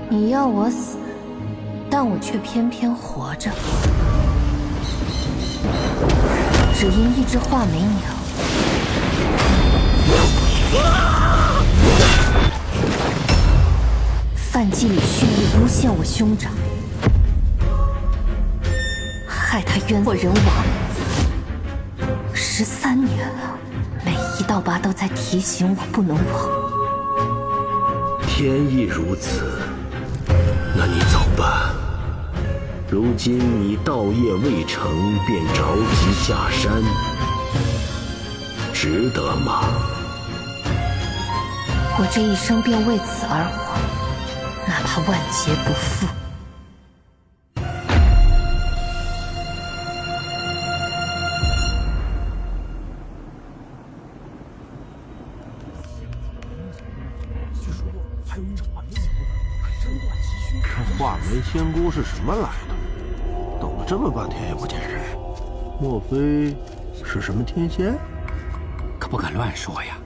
你要我死，但我却偏偏活着，只因一只画眉鸟。范季礼蓄意诬陷我兄长，害他冤错人亡。13年了，每一道疤都在提醒我不能忘。天意如此，那你走吧。如今你道业未成，便着急下山，值得吗？我这一生便为此而活，哪怕万劫不复。这画眉仙姑是什么来头？等了这么半天也不见人，莫非是什么天仙？可不敢乱说呀。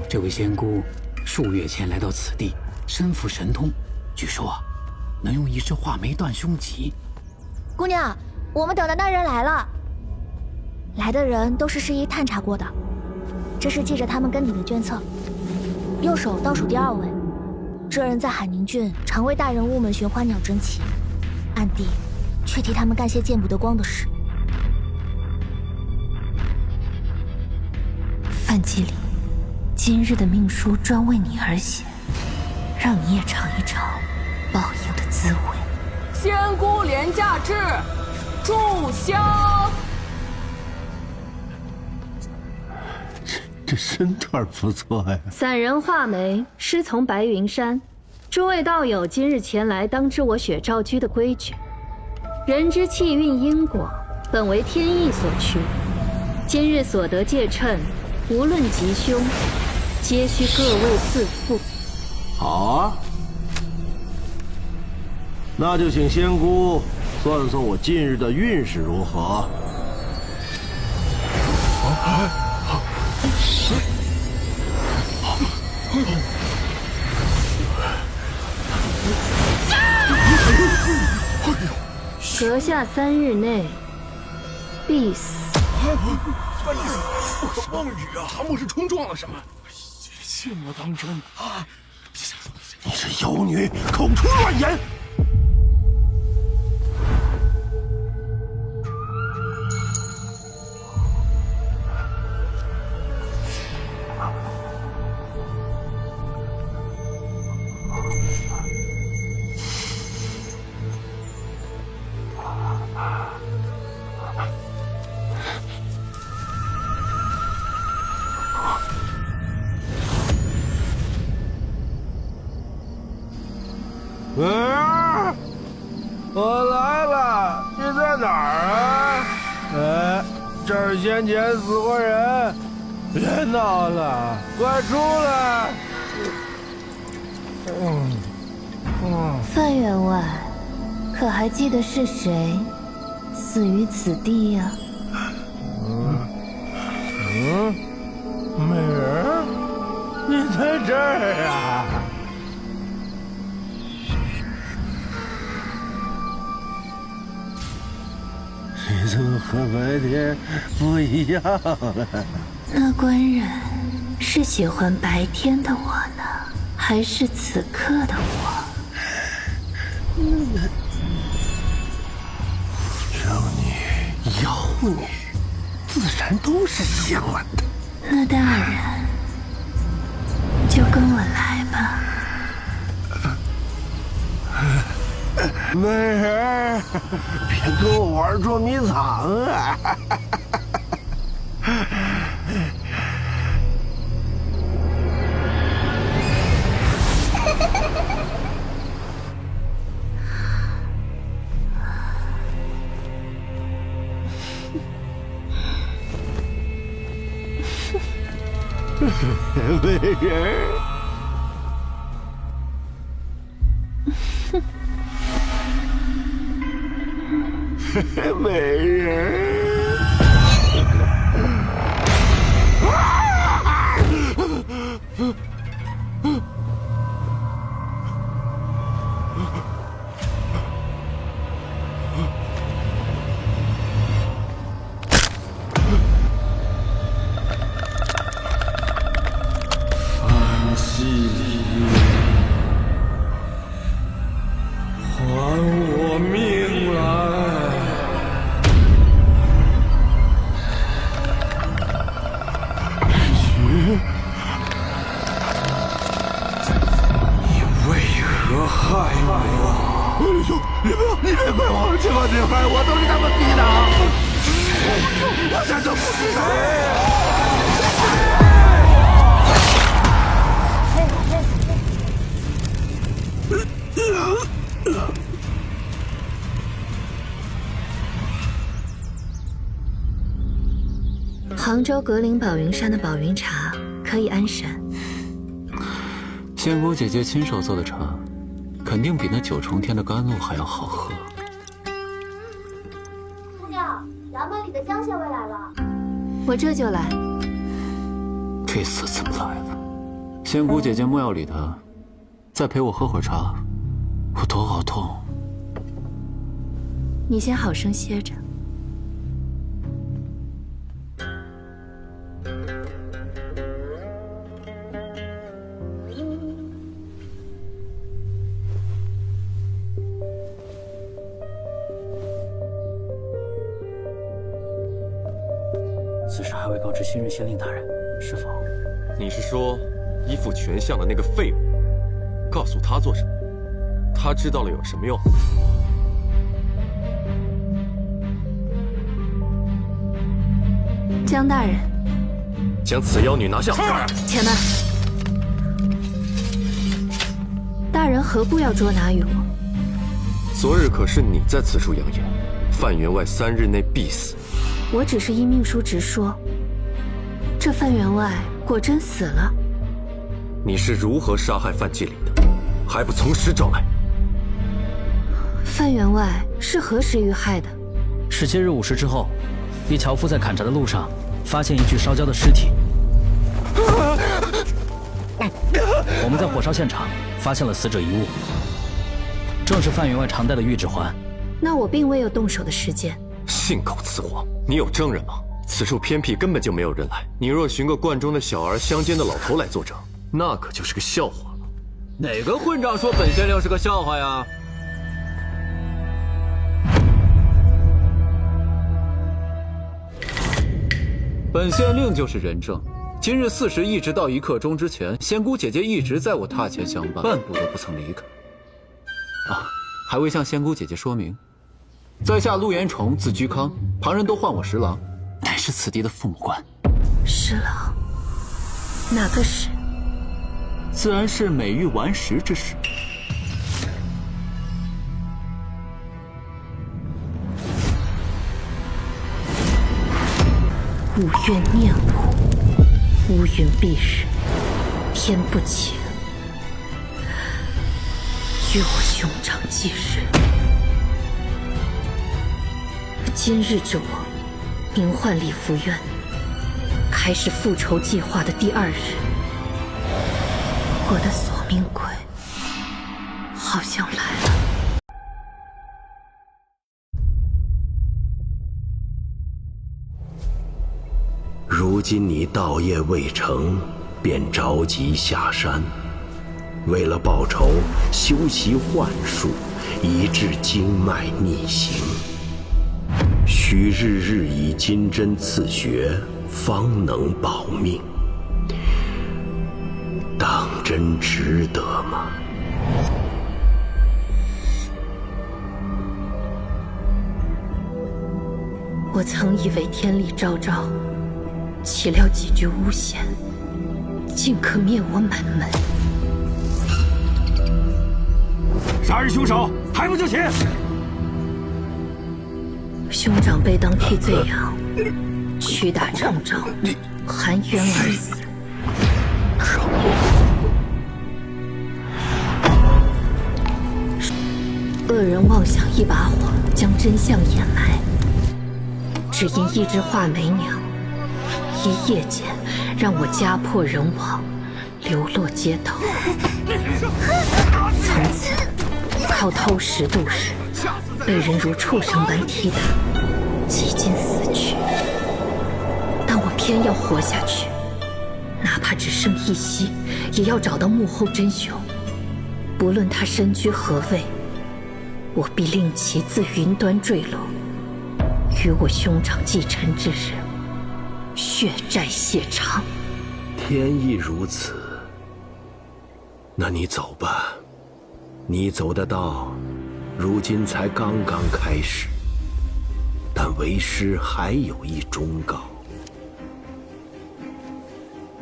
这位仙姑数月前来到此地，身负神通，据说能用一只画眉断凶棘。姑娘，我们等的那人来了。来的人都是适宜探查过的，这是记着他们跟你的卷册。右手倒数第2位，这人在海宁郡常为大人物们寻花鸟珍奇，暗地却替他们干些见不得光的事。范季礼，今日的命书专为你而写，让你也尝一尝报应的滋味。仙姑廉价至，炷香。这身段不错呀。散人画眉，师从白云山。诸位道友今日前来，当知我雪照居的规矩。人之气运因果，本为天意所趋。今日所得戒称，无论吉凶，皆需各位自负。好啊，那就请仙姑算算我近日的运势如何。阁下3日内必死。不可妄语啊！莫是冲撞了什么？信我当真啊！你这妖女，口出乱言！我来了，你在哪儿啊？这儿先前死过人，别闹了，快出来！范员外，可还记得是谁死于此地呀？美人，你在这儿啊？你怎么和白天不一样了？那官人是喜欢白天的我呢，还是此刻的我？妖女、妖女，自然都是喜欢的。那大人就跟我来吧。美人，别跟我玩捉迷藏啊！美人。美人，范西里，还我命来！你为何害我？李兄，你别怪我，千万别害我，都是他们逼的。我真的不是谁。杭州格林宝云山的宝云茶可以安神。仙姑姐姐亲手做的茶，肯定比那9重天的甘露还要好喝。姑娘，衙门里的江县尉来了。我这就来。这厮怎么来了？仙姑姐姐木药里的，再陪我喝会儿茶，我头好痛。你先好生歇着。此事还未告知新任县令大人，是否？你是说依附权相的那个废物？告诉他做什么？他知道了有什么用？江大人，将此妖女拿下！且慢，大人何故要捉拿于我？昨日可是你在此处扬言，范员外3日内必死。我只是依命书直说。这范员外果真死了？你是如何杀害范季礼的？还不从实招来？范员外是何时遇害的？17日午时之后，一樵夫在砍柴的路上发现一具烧焦的尸体。我们在火烧现场发现了死者遗物，正是范员外常戴的玉指环。那我并未有动手的时间。信口雌黄！你有证人吗？此处偏僻，根本就没有人来。你若寻个观中的小儿、乡间的老头来作证，那可就是个笑话了。哪个混账说本县令是个笑话呀？本县令就是人证。今日4时一直到1刻钟之前，仙姑姐姐一直在我榻前相伴，半步都不曾离开。啊，还未向仙姑姐姐说明，在下陆延崇，字居康，旁人都唤我十郎，乃是此地的父母官。十郎？哪个十？自然是美玉顽石之时。吾愿念吾，乌云蔽日，天不晴。与我兄长忌日。今日之我，名唤李福渊，开始复仇计划的第2日。我的索命鬼好像来了。如今你道业未成，便着急下山，为了报仇，修习幻术，以致经脉逆行，需日日以金针刺血，方能保命。当真值得吗？我曾以为天理昭昭，岂料几句诬陷，竟可灭我满门。杀人凶手还不就擒？兄长被当替罪羊，屈打成招，含冤而死。恶人妄想一把火将真相掩埋，只因一只画眉鸟，一夜间让我家破人亡，流落街头。从此，超偷10度时，被人如畜生般踢打，几近死去。但我偏要活下去，哪怕只剩一息，也要找到幕后真凶。不论他身居何位，我必令其自云端坠落，与我兄长继承之日，血债血偿。天意如此，那你走吧。你走的道，如今才刚刚开始，但为师还有一忠告。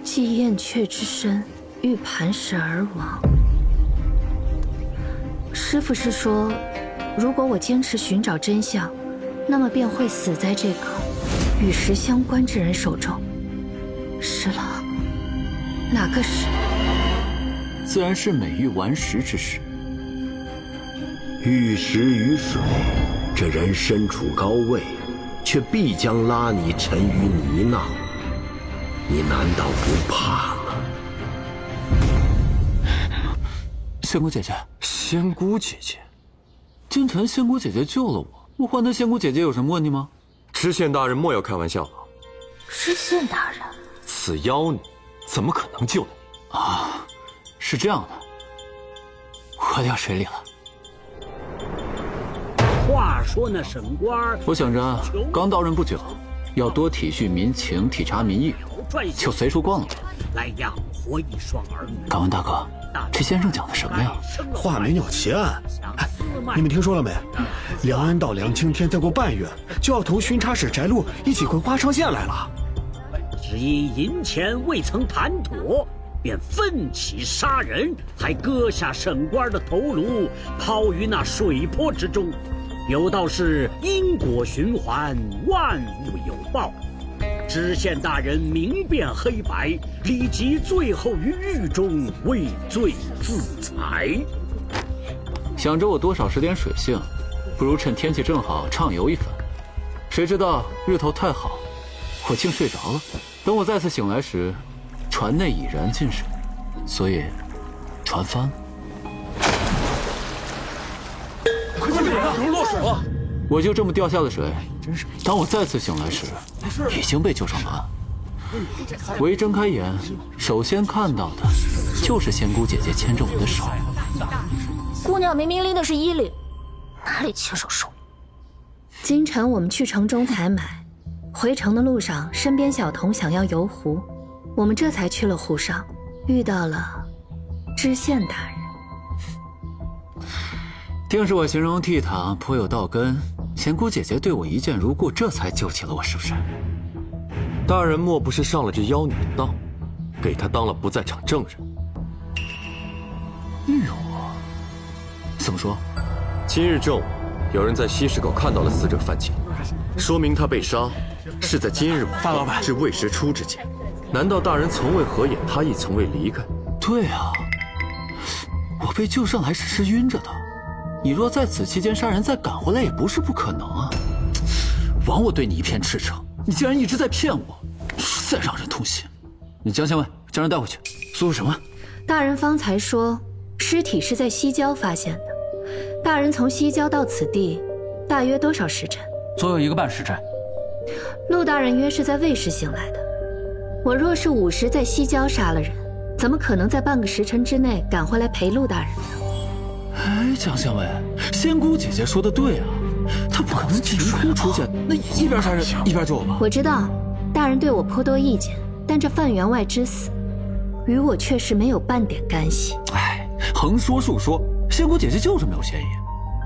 继燕雀之身，欲磐石而亡。师父是说，如果我坚持寻找真相，那么便会死在这个与石相关之人手中。是了，哪个石？自然是美玉顽石之石。玉石于水，这人身处高位，却必将拉你沉于泥淖。你难道不怕吗？仙姑姐姐，仙姑姐姐，今晨仙姑姐姐救了我，我换她仙姑姐姐有什么问题吗？知县大人莫要开玩笑了。知县大人，此妖女怎么可能救你啊？是这样的，我掉水里了。话说那沈官，我想着刚到任不久，要多体恤民情，体察民意，就随处逛了逛，来养活一双儿女。敢问大哥，这先生讲的什么呀？画眉鸟奇案，你们听说了没？梁安到梁青天再过半月，就要同巡查使翟禄一起回花昌县来了。只因银钱未曾谈妥，便奋起杀人，还割下沈官的头颅，抛于那水泊之中。有道是因果循环，万物有报。知县大人明辨黑白，立即最后于狱中畏罪自裁。想着我多少使点水性，不如趁天气正好畅游一番。谁知道日头太好，我竟睡着了。等我再次醒来时，船内已然进水，所以船翻了。快进水啊！落水了！我就这么掉下了水。当我再次醒来时，已经被救上了岸。我一睁开眼，首先看到的就是仙姑姐姐牵着我的手。姑娘明明拎的是衣领，哪里亲手收？今晨我们去城中采买，回城的路上，身边小童想要游湖，我们这才去了湖上，遇到了知县大人。定是我形容倜傥，颇有道根。仙姑姐姐对我一见如故，这才救起了我，是不是？大人莫不是上了这妖女的当，给她当了不在场证人？玉我怎么说？今日正午，有人在西市口看到了死者范锦，说明他被杀是在今日范老板至未时出之间。难道大人从未合眼，他亦从未离开？对啊，我被救上来时是晕着的。你若在此期间杀人再赶回来，也不是不可能啊！枉我对你一片赤诚，你竟然一直在骗我，实在让人痛心。你江县尉，将人带回去。说什么？大人方才说尸体是在西郊发现的，大人从西郊到此地大约多少时辰？左右1个半时辰。陆大人约是在未时醒来的。我若是午时在西郊杀了人，怎么可能在半个时辰之内赶回来陪陆大人呢？哎，江县尉，仙姑姐姐说的对啊，她不可能凭空出现，那一边杀人一边救我吧？我知道，大人对我颇多意见，但这范员外之死，与我确实没有半点干系。哎，横说竖说，仙姑姐姐就是没有嫌疑。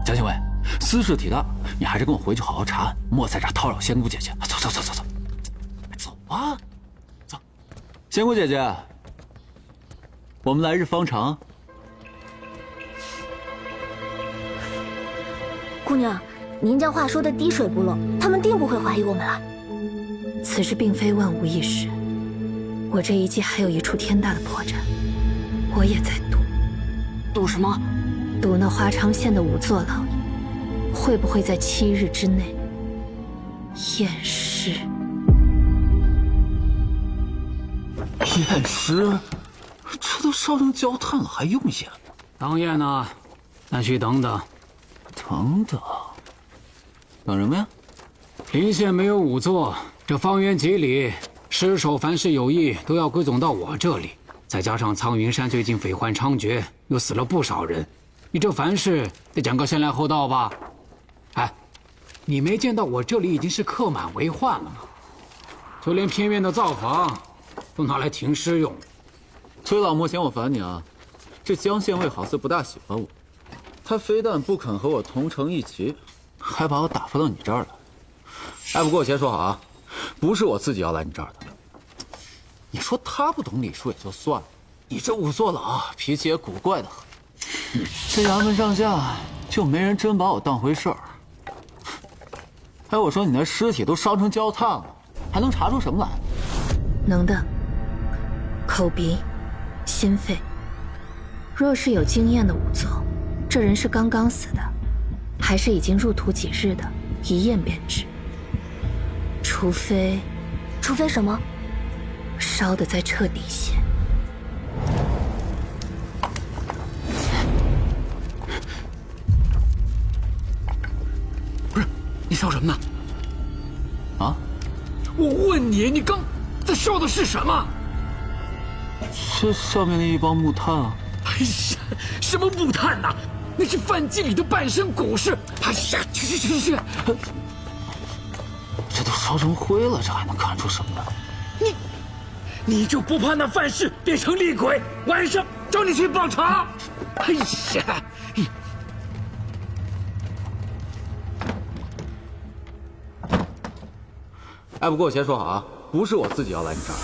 江县尉，私事体大，你还是跟我回去好好查案，莫在这叨扰仙姑姐姐。走走走走走，走啊，走。仙姑姐姐，我们来日方长。姑娘，您这话说的滴水不漏，他们定不会怀疑我们了。此事并非万无一失，我这一季还有一处天大的破绽，我也在赌。赌什么？赌那花昌县的仵作老爷会不会在7日之内验尸？验尸？这都烧成焦炭了，还用验？当验呢？那需等等。等什么呀？临县没有仵作，这方圆几里尸首凡是有异都要归总到我这里。再加上苍云山最近匪患猖獗，又死了不少人，你这凡事得讲个先来后到吧？哎，你没见到我这里已经是客满为患了吗？就连偏院的灶房都拿来停尸用。崔老莫嫌我烦你啊？这江县尉好似不大喜欢我，他非但不肯和我同城一骑，还把我打发到你这儿来。哎，不过我先说好啊，不是我自己要来你这儿的。你说他不懂礼数也就算了，你这仵作老脾气也古怪的很，这衙门上下就没人真把我当回事儿。哎，我说你那尸体都烧成焦炭了，还能查出什么来？能的，口鼻、心肺。若是有经验的仵作，这人是刚刚死的，还是已经入土几日的，一验便知。除非什么？烧得再彻底些。不是，你烧什么呢？啊？我问你，你刚在烧的是什么？这上面的一帮木炭啊！哎呀，什么木炭呐？那是饭几里的半身骨尸！哎呀，去！这都烧成灰了，这还能看出什么来？你就不怕那范氏变成厉鬼，晚上找你去报仇？哎呀！哎，不过我先说好啊，不是我自己要来你这儿。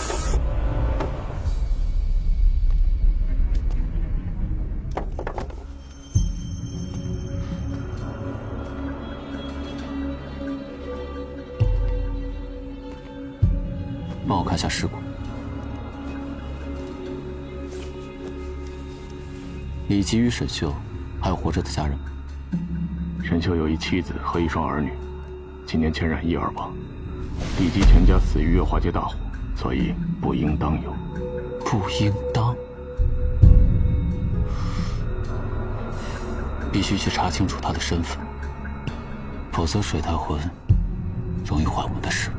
帮我看下尸骨。李吉与沈秀还有活着的家人吗？沈秀有一妻子和一双儿女，今年潜染疫而亡。李吉全家死于月华街大火，所以不应当有。不应当？必须去查清楚他的身份，否则水太浑容易坏我们的事。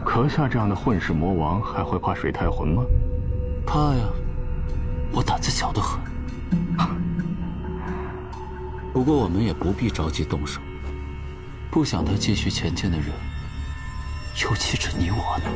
阁下这样的混世魔王还会怕水太浑吗？怕呀，我胆子小得很。不过我们也不必着急动手，不想他继续前进的人，尤其是你我呢。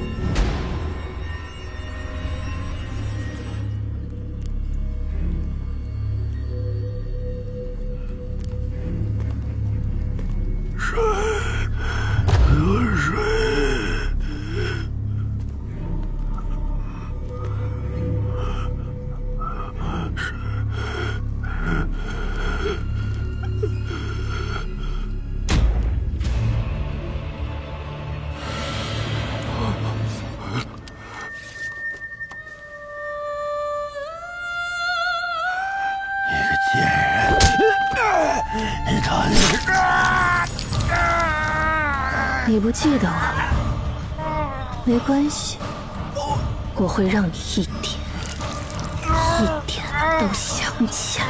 你不记得我了？没关系，我会让你一点都想起来。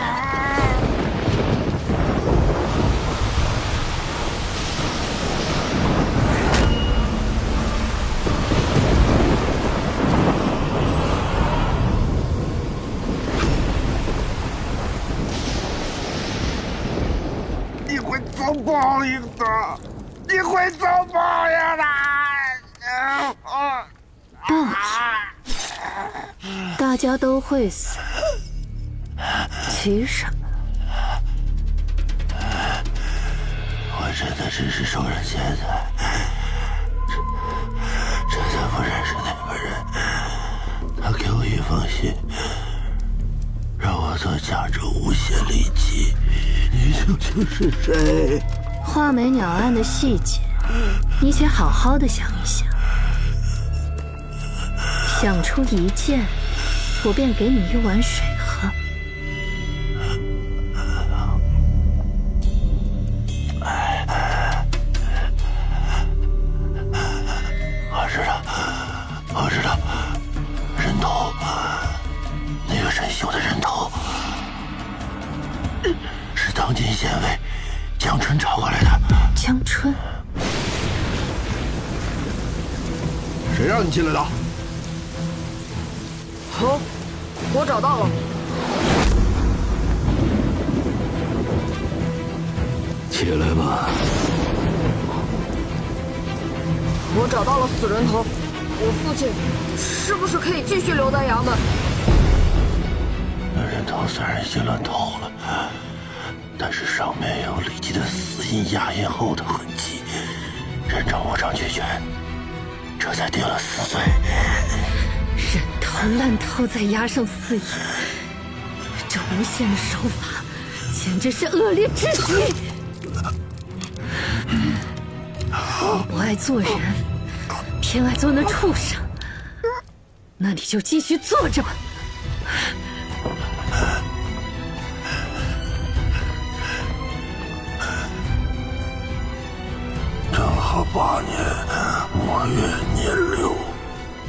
你会遭报应的。你会遭报应的！报应，大家都会死，急什么？我真的只是受人陷害，真的不认识那个人。他给我一封信，让我做假证诬陷李吉。你究竟是谁？画眉鸟案的细节，你且好好的想一想，想出一件，我便给你一碗水喝。我知道，人头，那个沈秀的人头，是是当今县尉江春找过来的。江春，谁让你进来的？好，我找到了。起来吧。我找到了死人头，我父亲是不是可以继续留在衙门？那人头虽然已经乱透了，但是上面有李记的死印压印后的痕迹。人证我上俱全，这才定了死罪。人头烂透再压上死印，这诬陷的手法简直是恶劣至极。我不爱做人，偏爱做那畜生，那你就继续做着吧。正和8年末月年6，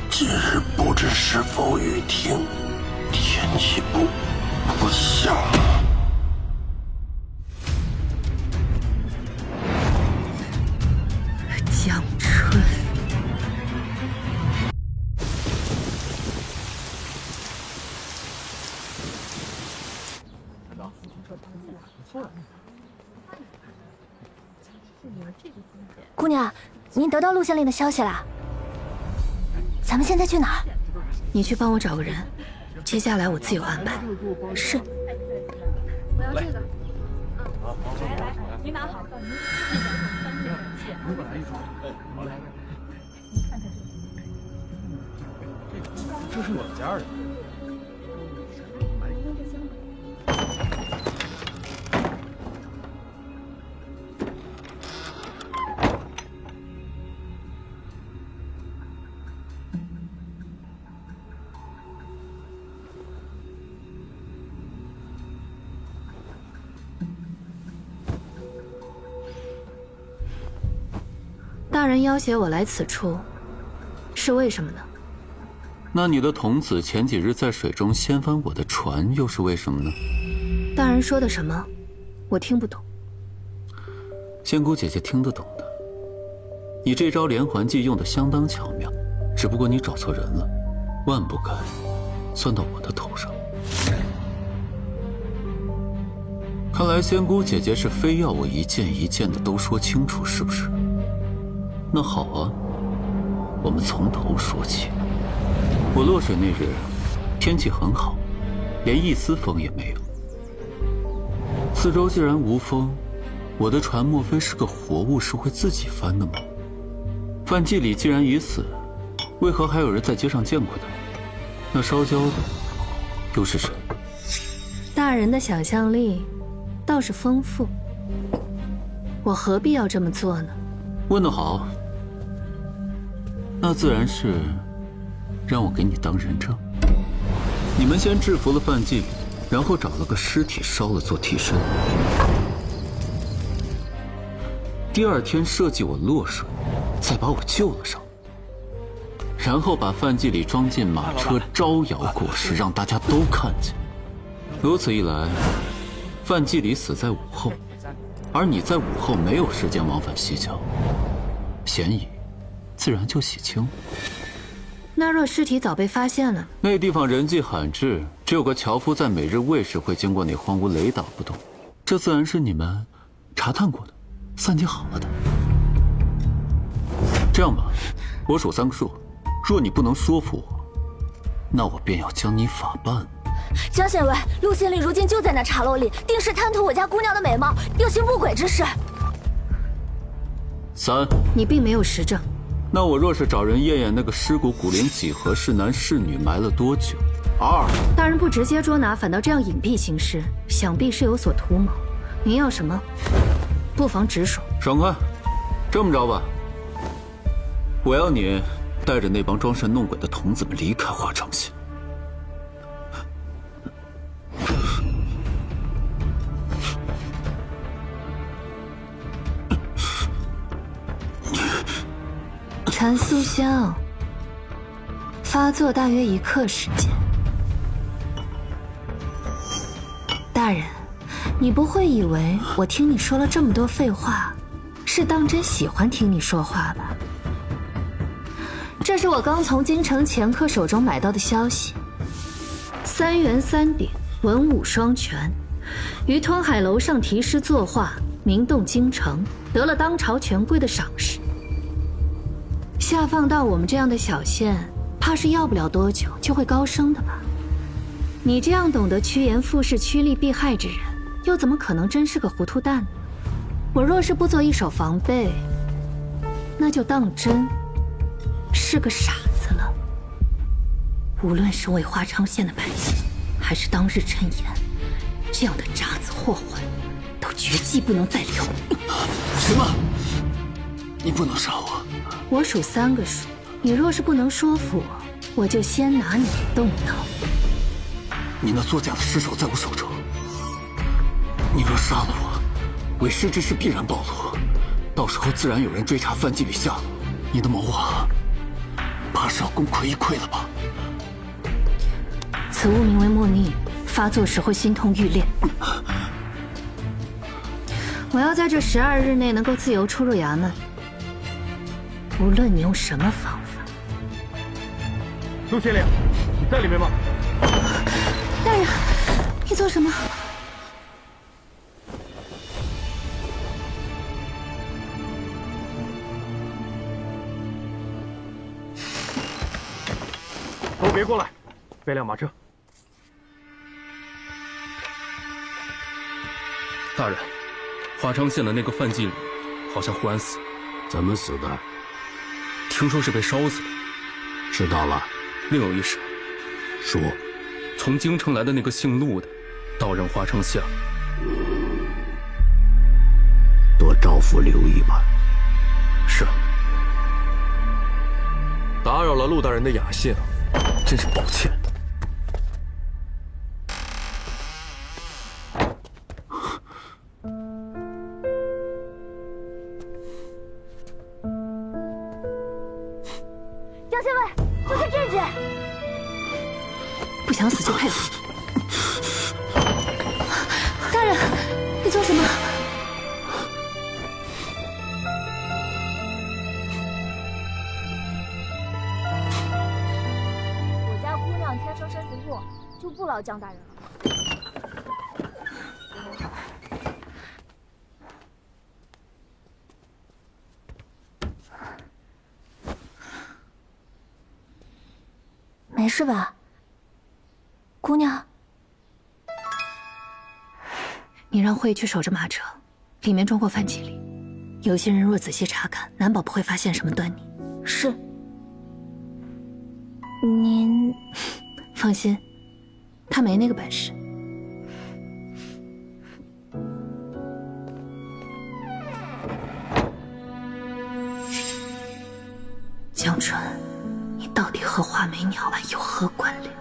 今日不知是否雨停，天气不下。江春，姑娘，您得到陆县令的消息啦？咱们现在去哪儿？你去帮我找个人，接下来我自有安排。是。我要这个。来，你拿好。这是我家人。大人要挟我来此处，是为什么呢？那你的童子前几日在水中掀翻我的船，又是为什么呢？大人说的什么？我听不懂。仙姑姐姐听得懂的。你这招连环计用得相当巧妙，只不过你找错人了，万不该算到我的头上。看来仙姑姐姐是非要我一件一件的都说清楚，是不是？那好啊，我们从头说起。我落水那日，天气很好，连一丝风也没有。四周既然无风，我的船莫非是个活物，是会自己翻的吗？范季礼既然已死，为何还有人在街上见过他？那烧焦的又是谁？大人的想象力倒是丰富，我何必要这么做呢？问得好，那自然是让我给你当人证。你们先制服了范季礼，然后找了个尸体烧了做替身，第二天设计我落水，再把我救了上，然后把范季礼装进马车招摇过市，让大家都看见。如此一来，范季礼死在午后，而你在午后没有时间往返西郊，嫌疑自然就洗清了。那若尸体早被发现了，那地方人迹罕至，只有个樵夫在每日卫时会经过那荒屋，雷打不动。这自然是你们查探过的，算计好了的。这样吧，我数3个数，若你不能说服我，那我便要将你法办。江县尉，陆县令如今就在那茶楼里，定是贪图我家姑娘的美貌，有行不轨之事。3，你并没有实证。那我若是找人验验那个尸骨骨龄几何，是男是女，埋了多久？2，大人不直接捉拿，反倒这样隐蔽行事，想必是有所图谋。您要什么？不妨直说。爽快，这么着吧，我要你带着那帮装神弄鬼的童子们离开华城县。禅酥香，发作大约1刻时间。大人，你不会以为我听你说了这么多废话，是当真喜欢听你说话吧？这是我刚从京城掮客手中买到的消息：3元3鼎，文武双全，于吞海楼上题诗作画，名动京城，得了当朝权贵的赏识。下放到我们这样的小县，怕是要不了多久就会高升的吧？你这样懂得趋炎附势、趋利避害之人，又怎么可能真是个糊涂蛋呢？我若是不做一手防备，那就当真是个傻子了。无论是为花昌县的百姓，还是当日陈岩这样的渣子祸患，都绝迹不能再留。什么？你不能杀我！我数3个数，你若是不能说服我，我就先拿你动刀。你那作假的尸首在我手中，你若杀了我，为师之事必然暴露，到时候自然有人追查范季里下落，你的谋划怕是要功亏一篑了吧？此物名为莫逆，发作时会心痛欲裂。我要在这12日内能够自由出入衙门，无论你用什么方法。陆县令，你在里面吗？大人，你做什么？都别过来，备辆马车。大人，华昌县的那个范季礼好像忽然死了。怎么死的？听说是被烧死的。知道了。另有一事。说。从京城来的那个姓陆的，到任华昌县了。多招抚留意吧。是。打扰了陆大人的雅兴，真是抱歉。江县尉，快快制止！不想死就配合。大人，你做什么？我家姑娘天生身子弱，就不劳江大人了。没事吧？姑娘，你让慧去守着马车，里面装过范季礼，有些人若仔细查看，难保不会发现什么端倪。是。您放心，他没那个本事。江春，你到底和画眉鸟案有何关联？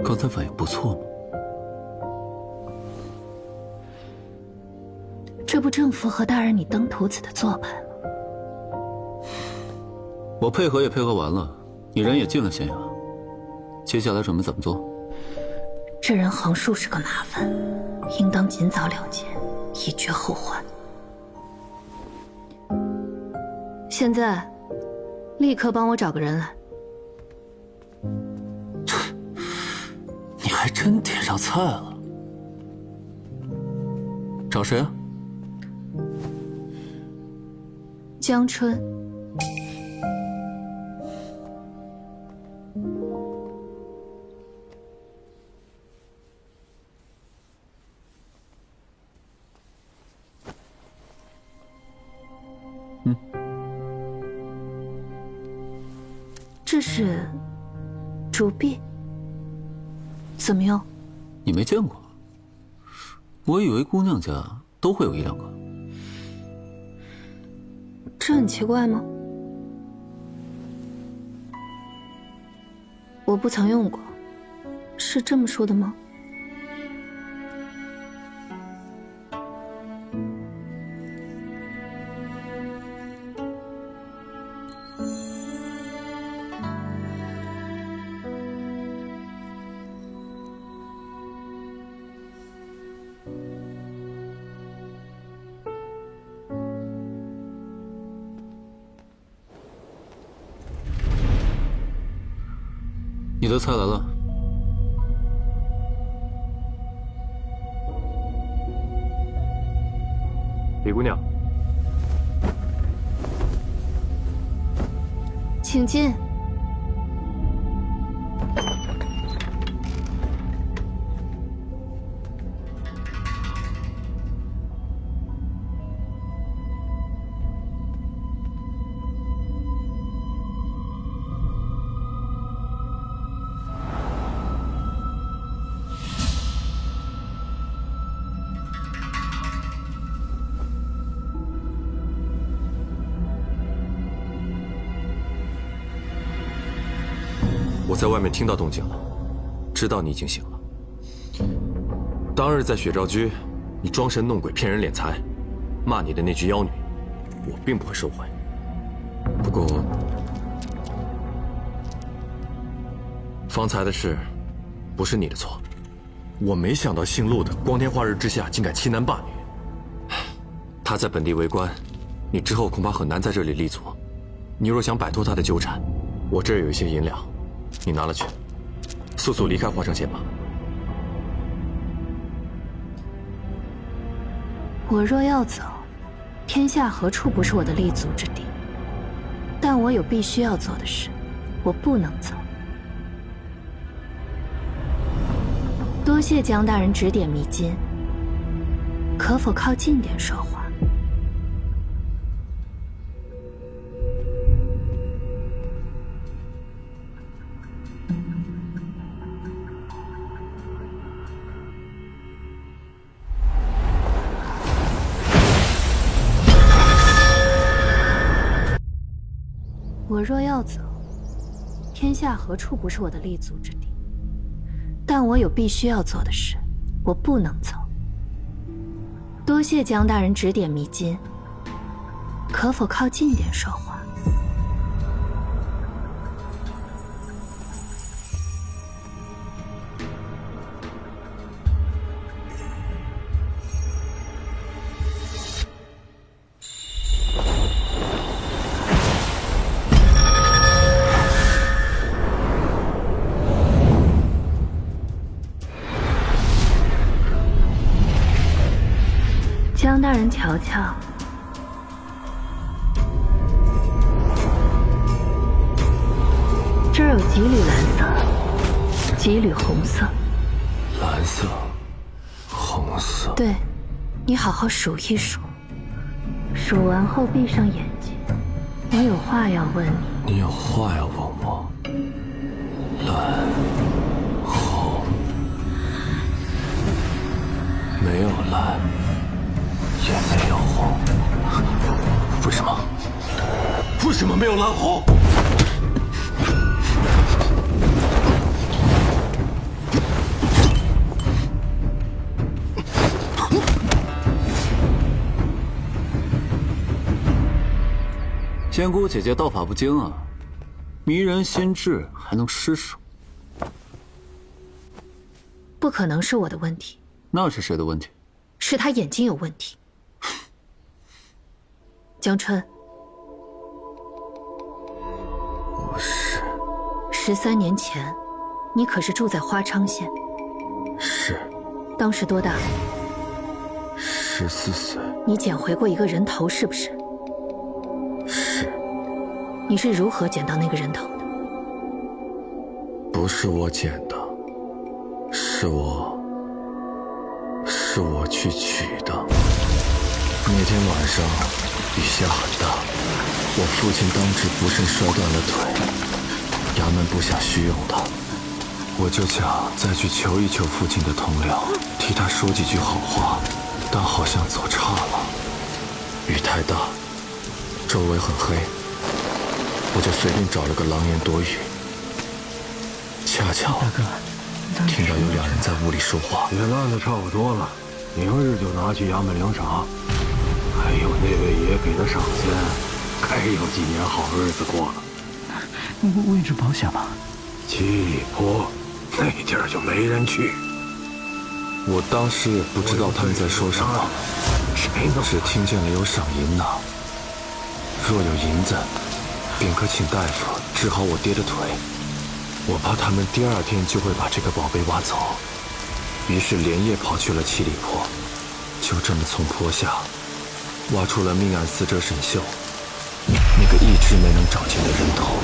刚才反应不错嘛。这不正符合大人你登徒子的做派吗？我配合也配合完了，你人也进了县衙，接下来准备怎么做？这人横竖是个麻烦，应当尽早了结，以绝后患。现在，立刻帮我找个人来。你还真点上菜了。找谁啊？江春。这是竹璧，怎么用？你没见过？我以为姑娘家都会有1、2个。这很奇怪吗？我不曾用过，是这么说的吗？的菜来了。李姑娘，请进。我在外面听到动静了，知道你已经醒了。当日在雪昭居，你装神弄鬼骗人敛财，骂你的那句妖女，我并不会收回。不过，方才的事，不是你的错。我没想到姓陆的光天化日之下竟敢欺男霸女。他在本地为官，你之后恐怕很难在这里立足。你若想摆脱他的纠缠，我这儿有一些银两。你拿了去，速速离开华城县吧。我若要走，天下何处不是我的立足之地？但我有必须要做的事，我不能走。多谢江大人指点迷津，可否靠近点说话？我若要走，天下何处不是我的立足之地？但我有必须要做的事，我不能走。多谢江大人指点迷津，可否靠近点说话？江大人瞧瞧，这儿有几缕蓝色，几缕红色。蓝色，红色。对，你好好数一数，数完后闭上眼睛，我有话要问你。你有话要问我？蓝，红，没有蓝。也没有红，为什么？为什么没有蓝红？仙姑姐姐道法不精啊，迷人心智还能失手？不可能是我的问题。那是谁的问题？是他眼睛有问题。江春，我是13年前，你可是住在花昌县。是。当时多大？14岁。你捡回过一个人头，是不是？是。你是如何捡到那个人头的？不是我捡的，是我去取的。那天晚上雨下很大，我父亲当值不慎摔断了腿，衙门不想续用他，我就想再去求一求父亲的同僚，替他说几句好话，但好像走岔了。雨太大，周围很黑，我就随便找了个廊檐躲雨。恰巧听到有2人在屋里说话。血烂的差不多了，明日就拿去衙门领赏。还有那位爷给的赏钱，该有几年好日子过了。位置保险吗？七里坡那地儿就没人去。我当时也不知道他们在说什么，只听见了有赏银拿。若有银子，便可请大夫治好我爹的腿。我怕他们第2天就会把这个宝贝挖走，于是连夜跑去了七里坡，就这么从坡下挖出了命案死者沈秀那个一直没能找见的人头。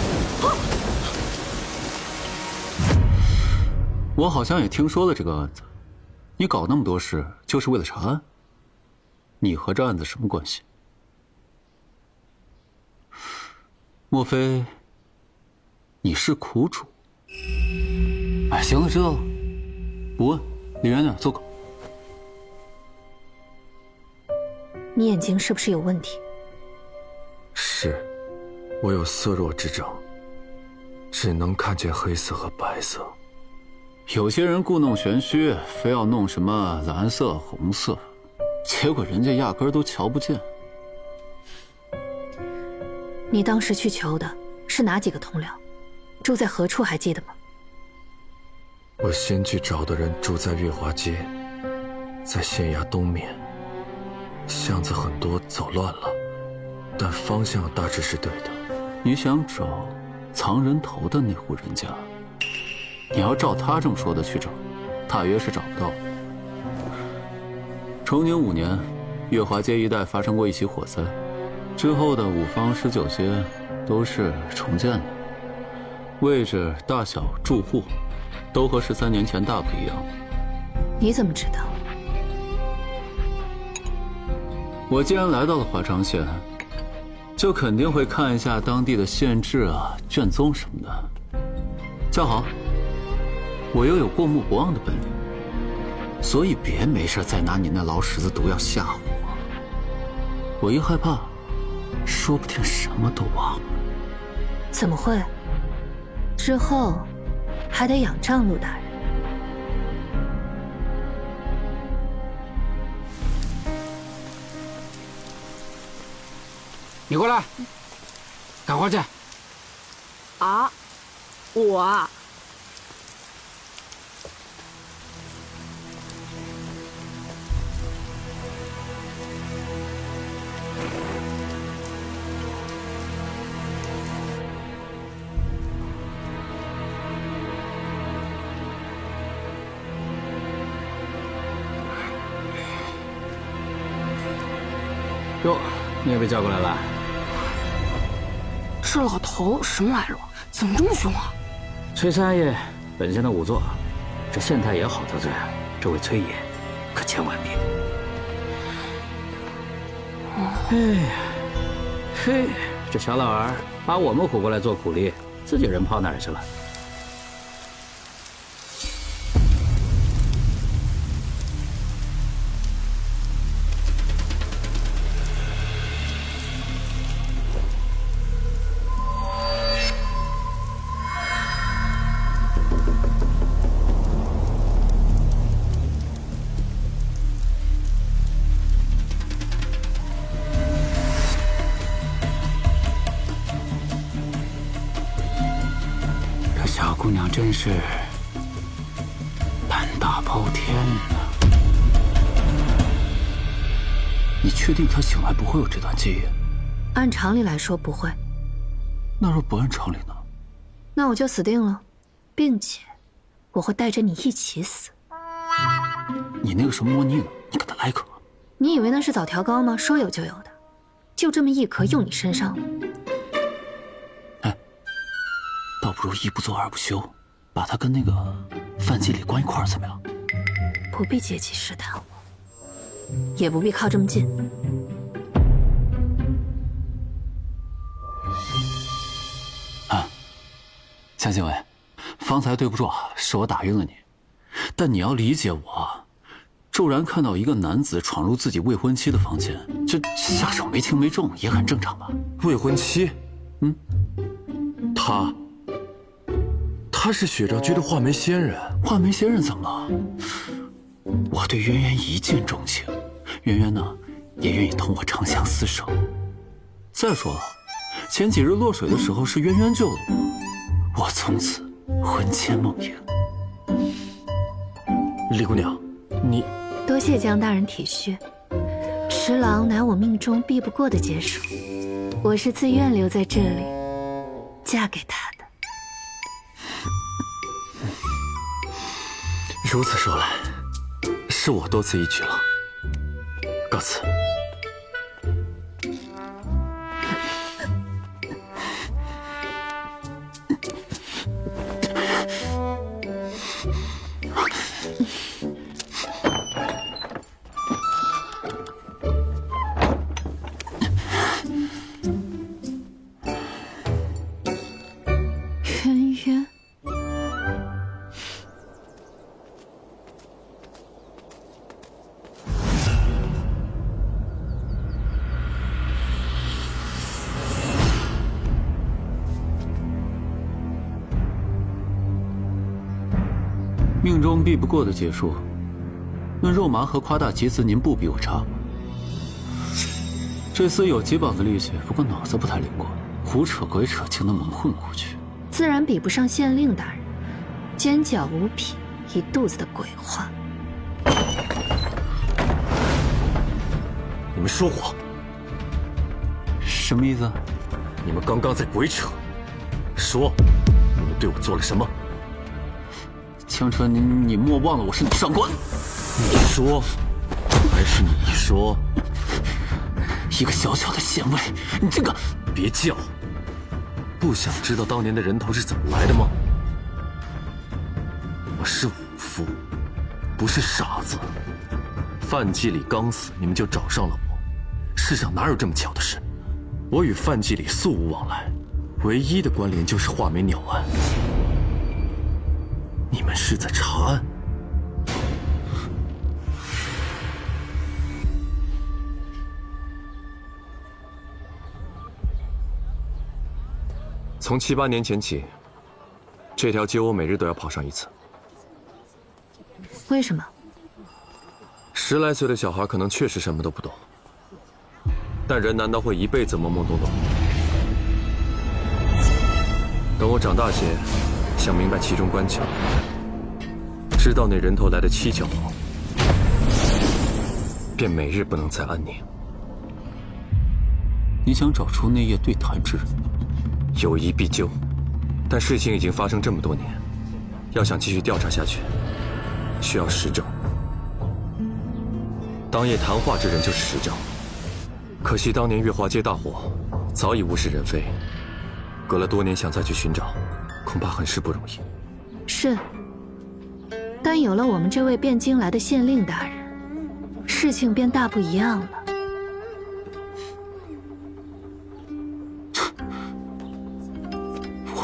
我好像也听说了这个案子，你搞那么多事就是为了查案？你和这案子什么关系？莫非你是苦主？哎，行了，知道了，不问，离远点，走狗。你眼睛是不是有问题？是，我有色弱之症，只能看见黑色和白色。有些人故弄玄虚，非要弄什么蓝色、红色，结果人家压根儿都瞧不见。你当时去求的是哪几个同僚？住在何处还记得吗？我先去找的人住在月华街，在县衙东面，巷子很多，走乱了，但方向大致是对的。你想找藏人头的那户人家？你要照他这么说的去找，大约是找不到。崇宁5年，月华街一带发生过一起火灾，之后的5坊19街都是重建的，位置、大小、住户都和13年前大不一样。你怎么知道？我既然来到了华昌县，就肯定会看一下当地的县志啊、卷宗什么的。恰好我又有过目不忘的本领，所以别没事再拿你那老屎子毒药吓唬我。我一害怕，说不定什么都忘了。怎么会？之后还得仰仗陆大人。你过来，干活去。啊，我啊。哟，你也被叫过来了。这老头什么来着？怎么这么凶啊？崔三爷本县的仵作，这县太爷好得罪，这位崔爷可千万别。哎呀，嘿，这小老儿把我们唬过来做苦力，自己人跑哪儿去了？小姑娘真是胆大包天啊！你确定她醒来不会有这段记忆？按常理来说不会。那若不按常理呢？那我就死定了，并且我会带着你一起死。你那个什么魔妮呢？你给她来一颗。你以为那是枣条糕吗？说有就有的，就这么一颗用你身上了。倒不如一不做二不休，把他跟那个范季礼关一块儿怎么样？不必借机试探我，也不必靠这么近。啊，夏静伟，方才对不住啊，是我打晕了你。但你要理解我，骤然看到一个男子闯入自己未婚妻的房间，这下手没轻没重也很正常吧？未婚妻？嗯，他是雪照居的画眉仙人。画眉仙人怎么了？我对渊渊一见钟情，渊渊呢也愿意同我长相厮守。再说了，前几日落水的时候是渊渊救了我，我从此魂牵梦萦。李姑娘，你多谢江大人体恤，十郎乃我命中避不过的劫数，我是自愿留在这里，嫁给他的。如此说来，是我多此一举了。告辞。渊渊，命中避不过的劫数，论肉麻和夸大其词，您不比我差。这厮有几膀子力气，不过脑子不太灵光，胡扯鬼扯，竟能蒙混过去。自然比不上县令大人，尖角无匹，一肚子的鬼话。你们说谎！什么意思？你们刚刚在鬼扯。说，你们对我做了什么？青春，你莫忘了我是你上官。你说，还是你说？一个小小的县尉，你这个……别叫！不想知道当年的人头是怎么来的吗？我是武夫，不是傻子。范季礼刚死，你们就找上了我。世上哪有这么巧的事？我与范季礼素无往来，唯一的关联就是画眉鸟案。你们是在查案？从7、8年前起，这条街我每日都要跑上一次。为什么10来岁的小孩可能确实什么都不懂，但人难道会一辈子懵懵懂懂？等我长大些，想明白其中关窍，知道那人头来的蹊跷后，便每日不能再安宁。你想找出那夜对谈之人？有疑必究，但事情已经发生这么多年，要想继续调查下去，需要实证。当夜谈话之人就是实证，可惜当年月华街大火早已物是人非，隔了多年想再去寻找，恐怕很是不容易。是，但有了我们这位汴京来的县令大人，事情便大不一样了。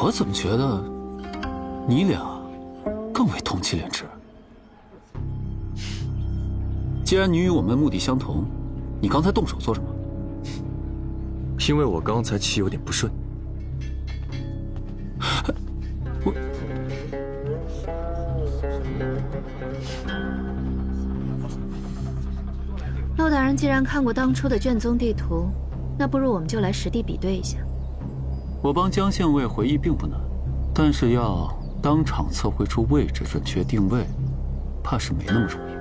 我怎么觉得你俩更为同气连枝？既然你与我们目的相同，你刚才动手做什么？因为我刚才气有点不顺。陆大人既然看过当初的卷宗地图，那不如我们就来实地比对一下。我帮江县尉回忆并不难，但是要当场测绘出位置准确定位，怕是没那么容易。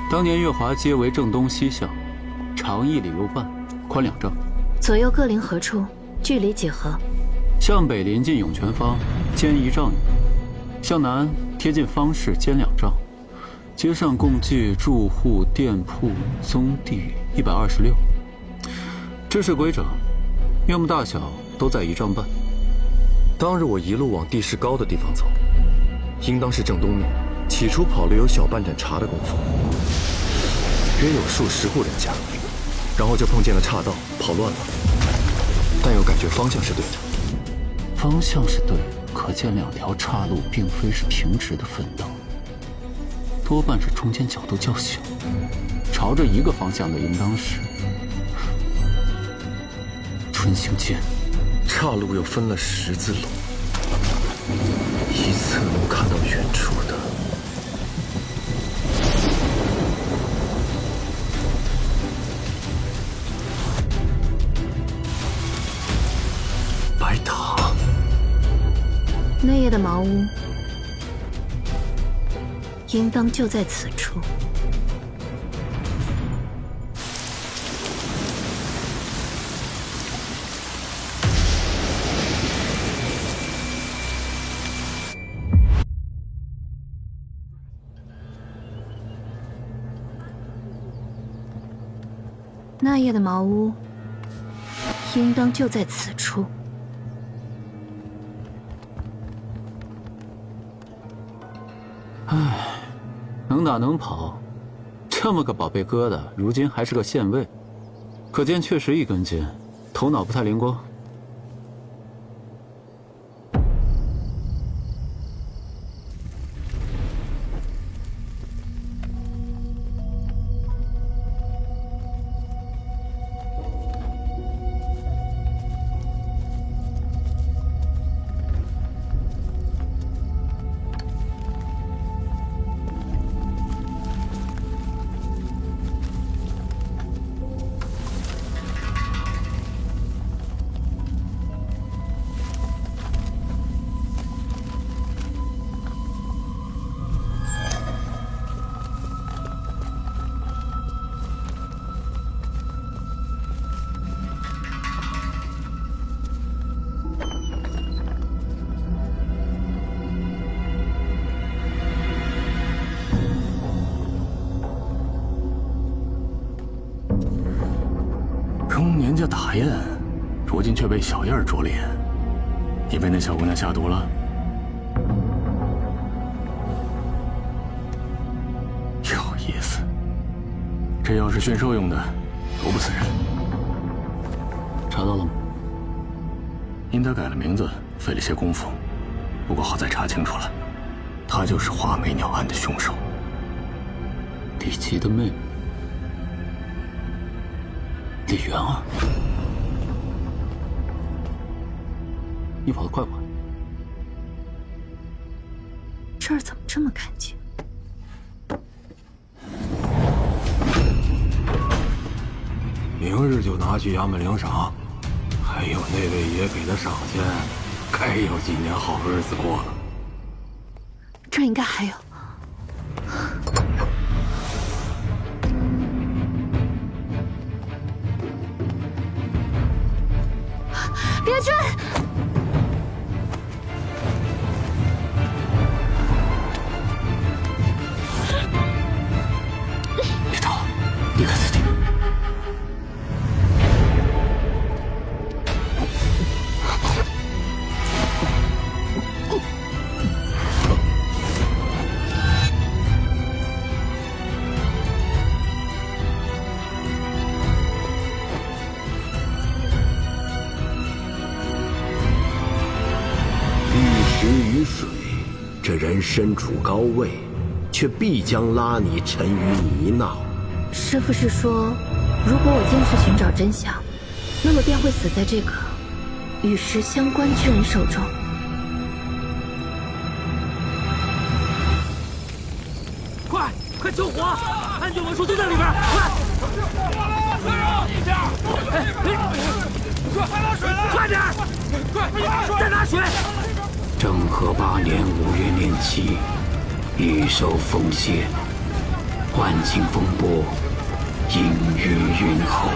当年月华街为正东西向，长1里6半，宽2丈，左右各邻何处？距离几何？向北临近涌泉坊，间1丈余；向南贴近方氏，间2丈。街上共计住户、店铺、宗地126。这是规整，院目大小都在1丈半。当日我一路往地势高的地方走，应当是正东面。起初跑了有小半盏茶的功夫，约有数10户人家，然后就碰见了岔道，跑乱了，但又感觉方向是对的。方向是对，可见2条岔路并非是平直的分道，多半是中间角度较小，朝着一个方向的应当是春兴街。岔路又分了10字路，一侧能看到远处的白塔。那夜的茅屋，应当就在此处。那夜的茅屋，应当就在此处。唉，能打能跑，这么个宝贝疙瘩，如今还是个县尉，可见确实一根筋，头脑不太灵光。中年家打雁，如今却被小燕捉猎。你被那小姑娘下毒了？有意思。这药是驯兽用的，毒不死人。查到了吗？因他改了名字，费了些功夫，不过好在查清楚了，他就是画眉鸟案的凶手。李琦的妹妹。李媛儿，你跑得快不快？这儿怎么这么干净？明日就拿去衙门领赏，还有那位爷给的赏钱，该有几年好日子过了。这儿应该还有。别追！别吵了，离开此地。于水，这人身处高位，却必将拉你沉于泥淖。师父是说，如果我坚持寻找真相，那么便会死在这个与石相关之人手中。快救火！安全文书都在里边，快！快拿水来！快点！快再拿水！政和8年5月年7，御手奉献，万顷风波，隐于云后。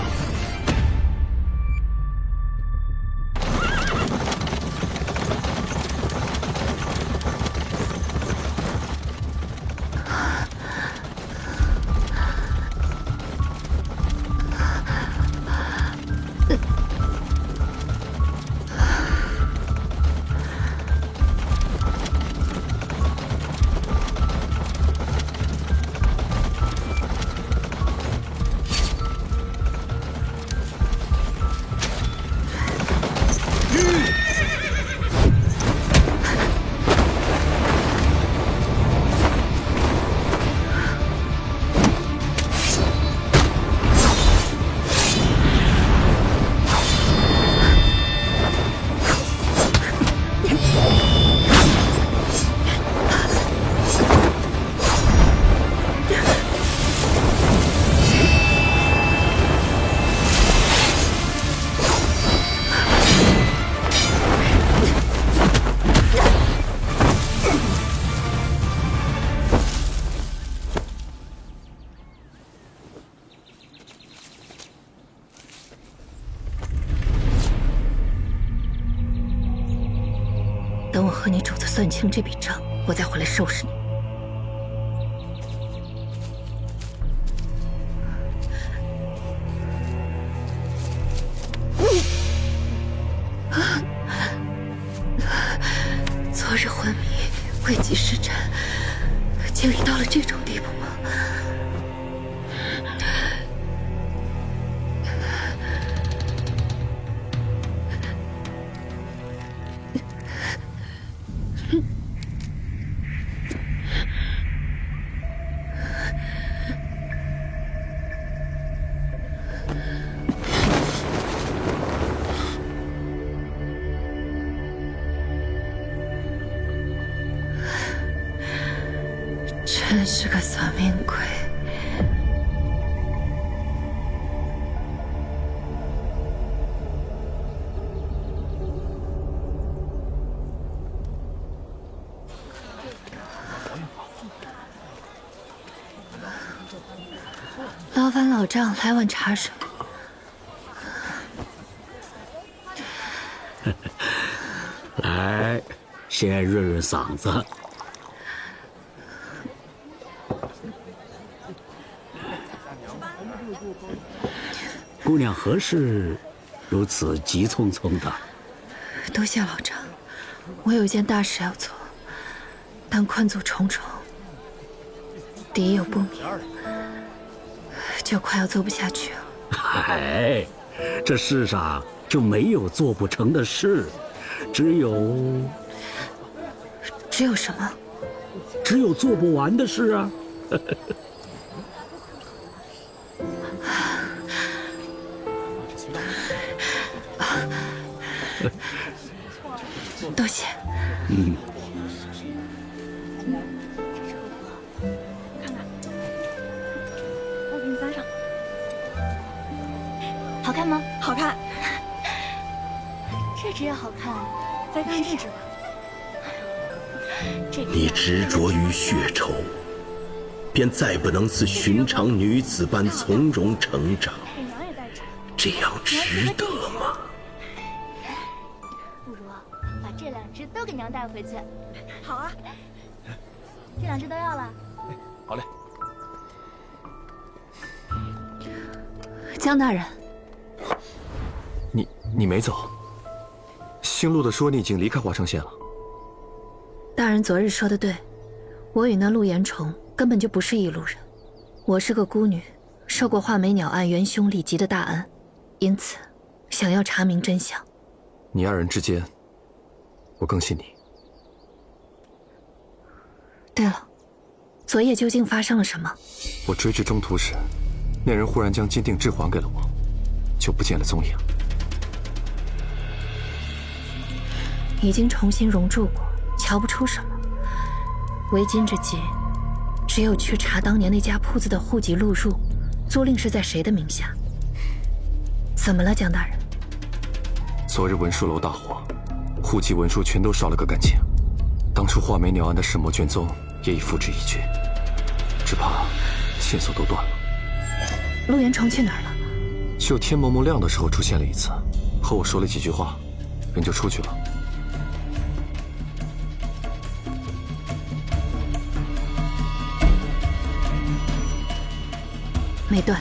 等我和你主子算清这笔账，我再回来收拾你。危急时辰，竟已到了这种地步吗？真是个算命鬼！劳烦老丈来碗茶水。来，先润润嗓子。姑娘何事如此急匆匆的？多谢老丈，我有一件大事要做，但困阻重重，敌友不明，就快要做不下去了。哎，这世上就没有做不成的事，只有什么？只有做不完的事啊！多谢。嗯。我给你扎上，好看吗？好看。这只也好看，再看这只吧。你执着于血仇，便再不能似寻常女子般从容成长，这样值得吗？不如把这两只都给娘带回去。好啊，这两只都要了。好嘞。江大人，你没走。姓陆的说你已经离开华城县了。大人昨日说的对，我与那陆延崇根本就不是一路人。我是个孤女，受过画眉鸟案元凶李吉的大恩，因此想要查明真相。你二人之间，我更信你。对了，昨夜究竟发生了什么？我追至中途时，那人忽然将金锭置还给了我，就不见了踪影。已经重新熔铸过，瞧不出什么。为今之计，只有去查当年那家铺子的户籍录入，租赁是在谁的名下。怎么了，江大人？昨日文书楼大火，户籍文书全都烧了个干净。当初画眉鸟案的始末卷宗也已付之一炬，只怕线索都断了。陆延崇去哪儿了？就天蒙蒙亮的时候出现了一次，和我说了几句话，人就出去了。没断。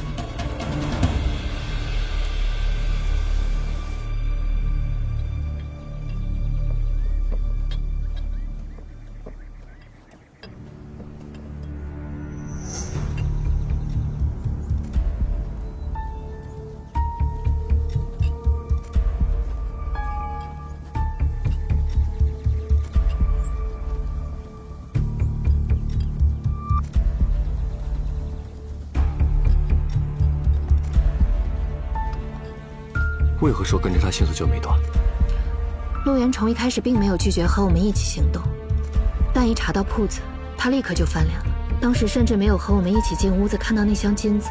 为何说跟着他线索就没断？陆延崇一开始并没有拒绝和我们一起行动，但一查到铺子，他立刻就翻脸了。当时甚至没有和我们一起进屋子看到那箱金子，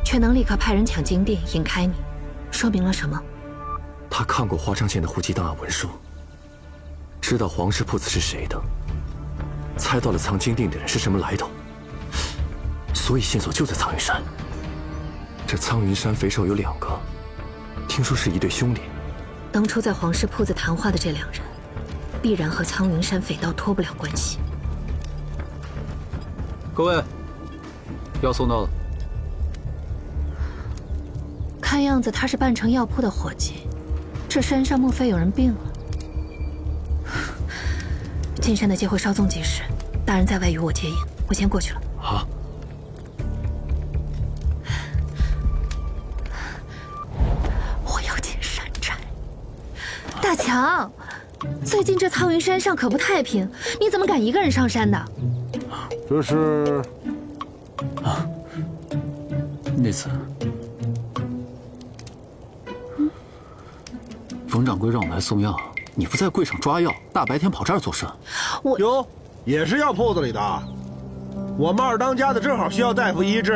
却能立刻派人抢金锭引开你，说明了什么？他看过华昌县的户籍档案文书，知道皇氏铺子是谁的，猜到了藏金锭的人是什么来头，所以线索就在苍云山。这苍云山肥瘦有2个。听说是一对兄弟。当初在皇氏铺子谈话的这2人，必然和苍云山匪盗脱不了关系。各位，药送到了。看样子他是半城药铺的伙计，这身上莫非有人病了？进山的接会稍纵即逝，大人在外与我接应，我先过去了。好。我要进山寨。大强，最近这苍云山上可不太平，你怎么敢一个人上山的？这是……那次，冯掌柜让我来送药，你不在柜上抓药，大白天跑这儿做甚？我哟，也是药铺子里的。我们二当家的正好需要大夫医治。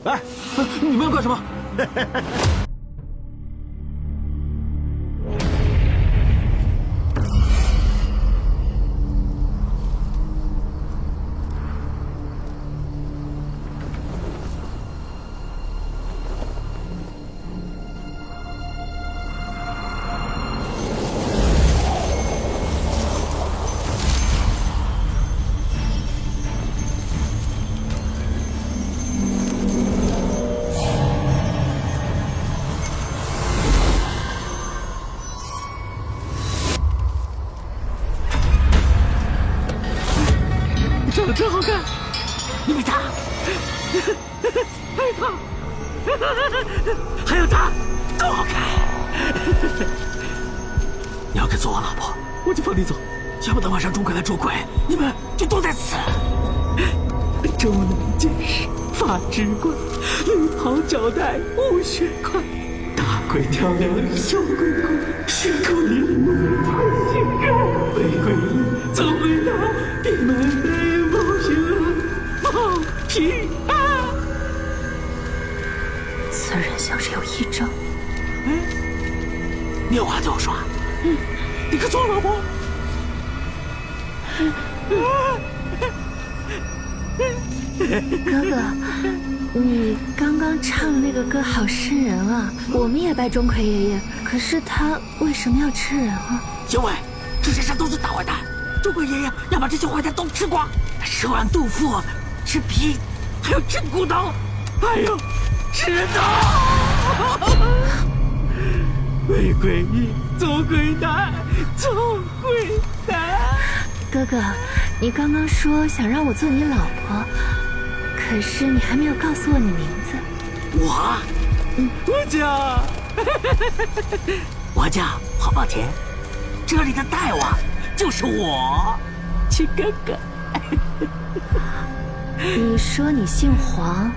来，你们要干什么？长得真好看，你比他，还有他，还有他，都好看。你要敢做我老婆，我就放你走；要不等晚上钟馗来捉鬼，你们就都得死。周能剑士，发指怪，绿袍脚带无血块，大鬼跳梁，小鬼哭，心口里太心热，玫瑰衣，走回来，闭门内不行，放屁啊！此人像是有异症。你有话对我说。你可做我老婆？哥哥，你刚刚唱那个歌好瘆人啊！我们也拜钟馗爷爷，可是他为什么要吃人啊？因为这些山都是大坏蛋，钟馗爷爷要把这些坏蛋都吃光，吃完肚腹，吃皮，还有吃骨头，还有吃人头。玫瑰衣，走鬼蛋，走鬼蛋。哥哥，你刚刚说想让我做你老婆，可是你还没有告诉我你名字。我叫我叫黄宝田，这里的大王就是我，亲哥哥。你说你姓黄，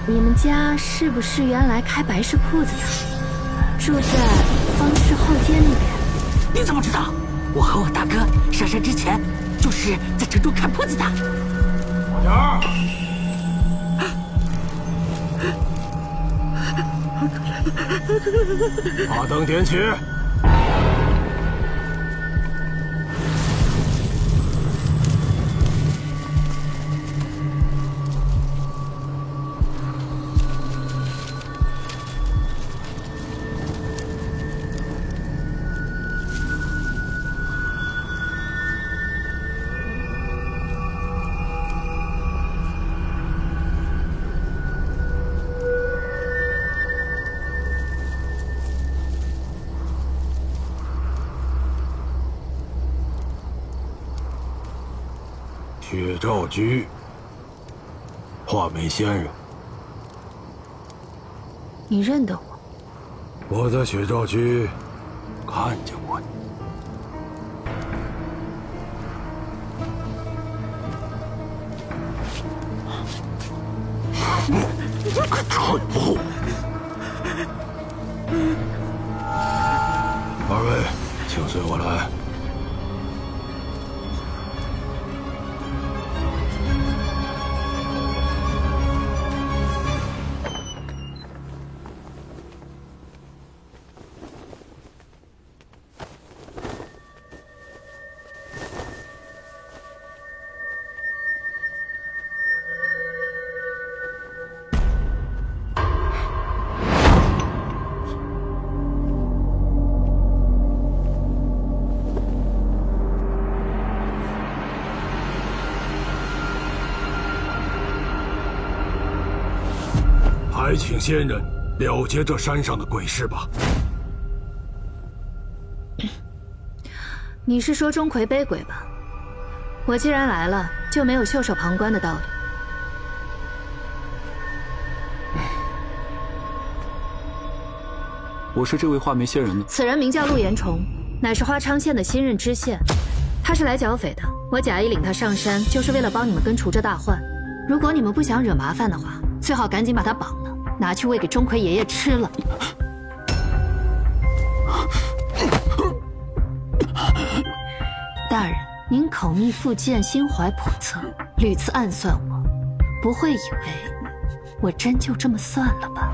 你们家是不是原来开白事铺子的，住在方氏后街那边？你怎么知道？我和我大哥上山之前就是在城中看铺子的。小田，把灯点起。薛兆居，画眉仙人。你认得我？我在薛兆居看见过你。你这个蠢货！二位，请随我来。还请仙人了结这山上的鬼事吧。你是说钟馗背鬼吧？我既然来了，就没有袖手旁观的道理。我是这位画眉仙人的。此人名叫陆延崇，乃是花昌县的新任知县。他是来剿匪的，我假意领他上山，就是为了帮你们根除这大患。如果你们不想惹麻烦的话，最好赶紧把他绑了，拿去喂给钟馗爷爷吃了。大人，您口蜜腹剑，心怀叵测，屡次暗算我，不会以为我真就这么算了吧？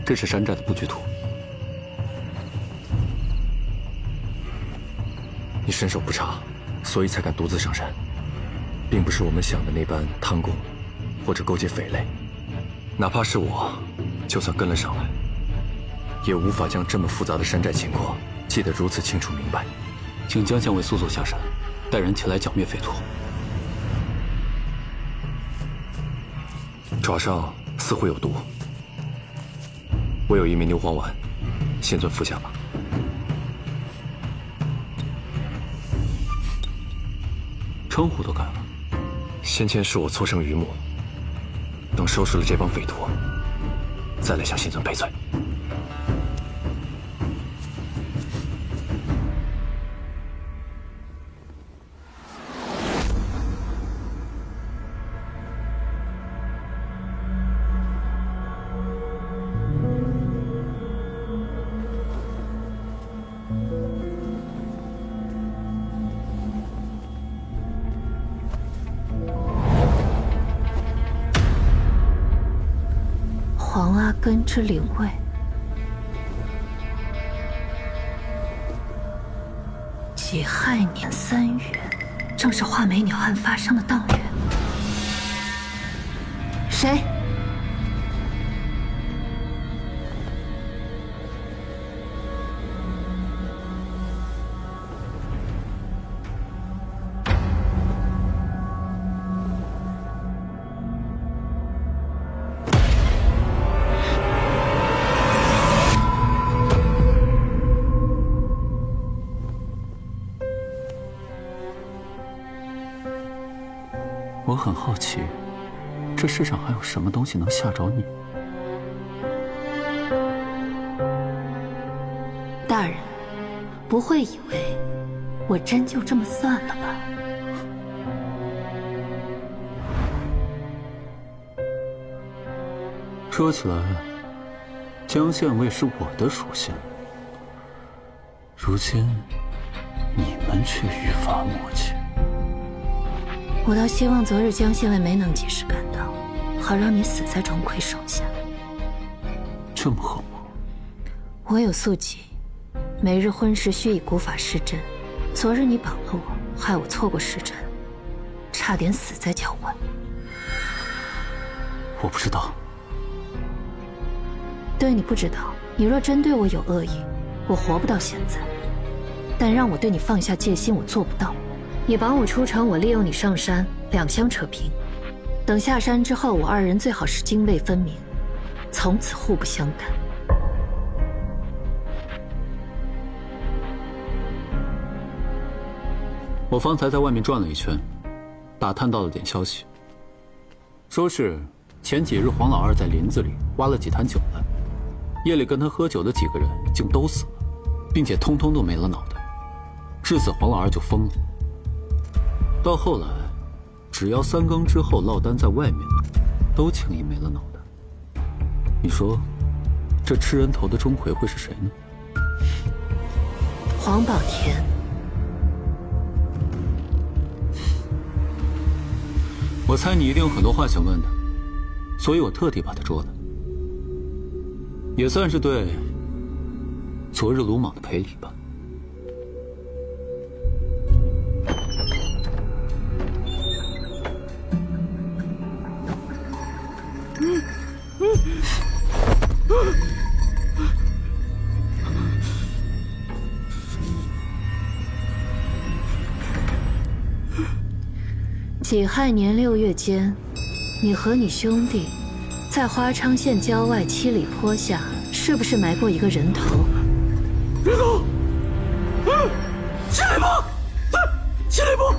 这是山寨的布局图。你身手不差，所以才敢独自上山，并不是我们想的那般贪功，或者勾结匪类。哪怕是我，就算跟了上来，也无法将这么复杂的山寨情况记得如此清楚明白。请江县尉速速下山，带人前来剿灭匪徒。爪上似乎有毒，我有一枚牛黄丸，先存服下吧。称呼都改了。先前是我错生榆木，等收拾了这帮匪徒，再来向新尊赔罪。黄阿根之灵位，己亥年3月，正是画眉鸟案发生的当月。谁？我很好奇，这世上还有什么东西能吓着你？大人，不会以为我真就这么算了吧？说起来，江县尉是我的属性，如今你们却愈发默契。我倒希望昨日江县尉没能及时赶到，好让你死在钟馗手下。这么狠吗？我有宿疾，每日昏时需以古法施针。昨日你绑了我，害我错过时辰，差点死在脚腕。我不知道。对你不知道，你若真对我有恶意，我活不到现在。但让我对你放下戒心，我做不到。你绑我出城，我利用你上山，两相扯平。等下山之后，我二人最好是泾渭分明，从此互不相干。我方才在外面转了一圈，打探到了点消息，说是前几日黄老二在林子里挖了几坛酒来，夜里跟他喝酒的几个人竟都死了，并且通通都没了脑袋，至此黄老二就疯了。到后来，只要3更之后落单在外面的，都轻易没了脑袋。你说，这吃人头的钟馗会是谁呢？黄宝田。我猜你一定有很多话想问他，所以我特地把他捉来，也算是对昨日鲁莽的赔礼吧。己亥年6月间，你和你兄弟在花昌县郊外7里坡下，是不是埋过一个人头？人头！7里坡，对，7里坡。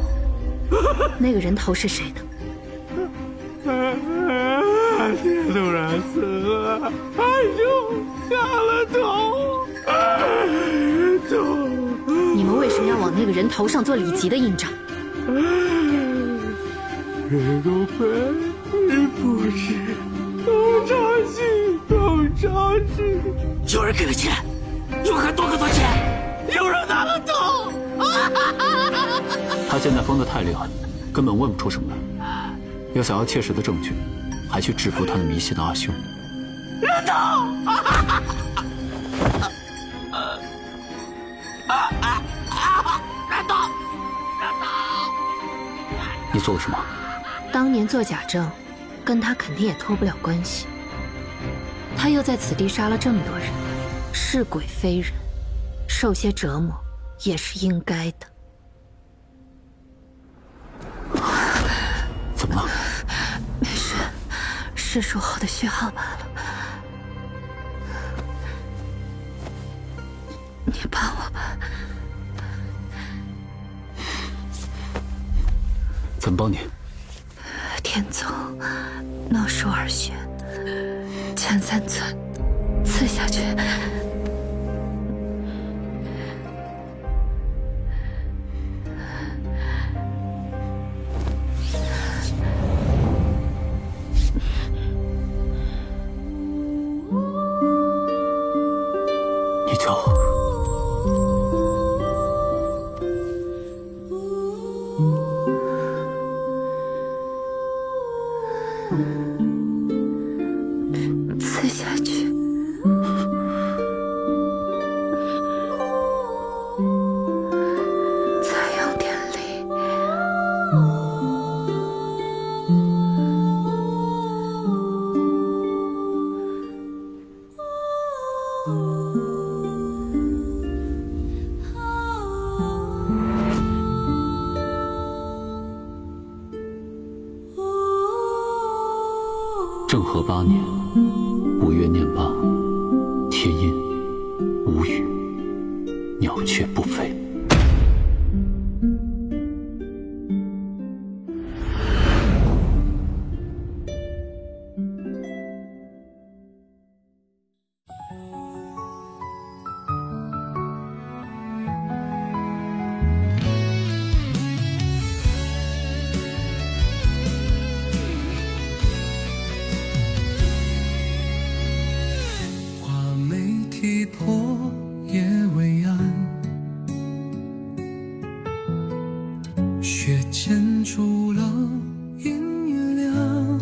那个人头是谁的？爹突然死了，俺就下了头。你们为什么要往那个人头上做李吉的印章？人工会，你不知，东厂西，东厂西。有人给了钱，有还多更多钱，有人拿了头。他现在疯得太厉害，根本问不出什么来。要想要切实的证据，还去制服他那迷信的阿兄。人头！人头！你做了什么？当年做假证，跟他肯定也脱不了关系。他又在此地杀了这么多人，是鬼非人，受些折磨也是应该的。怎么了？没事，是术后的虚耗罢了。你帮我吧。怎么帮你？天纵脑术耳穴，前3寸，刺下去。你叫刺下去。再用点力。政和8年5月念罢，天阴，无雨，鸟雀不飞。雪溅出了阴凉。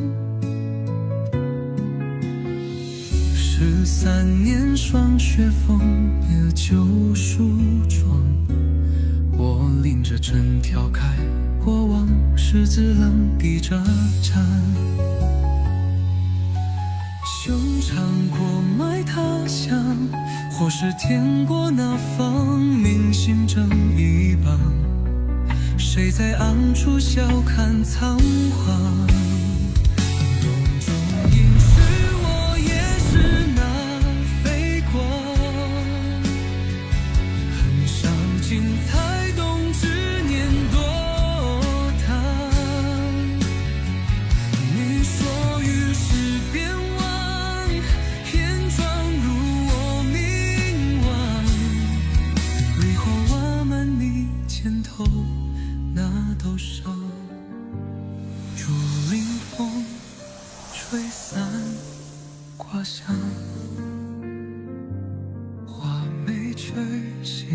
13年霜雪封了旧书窗，我拎着针挑开过往，十字棱抵着战。修长过埋他乡，或是舔过那方，明心正一棒。谁在暗处笑看仓皇？笼中应是我，也是那飞光。很少精彩动，执念多烫。你说于是变忘，偏装入我冥顽。离火挖满你肩头那头伤，竹林风吹散花香，花没吹醒。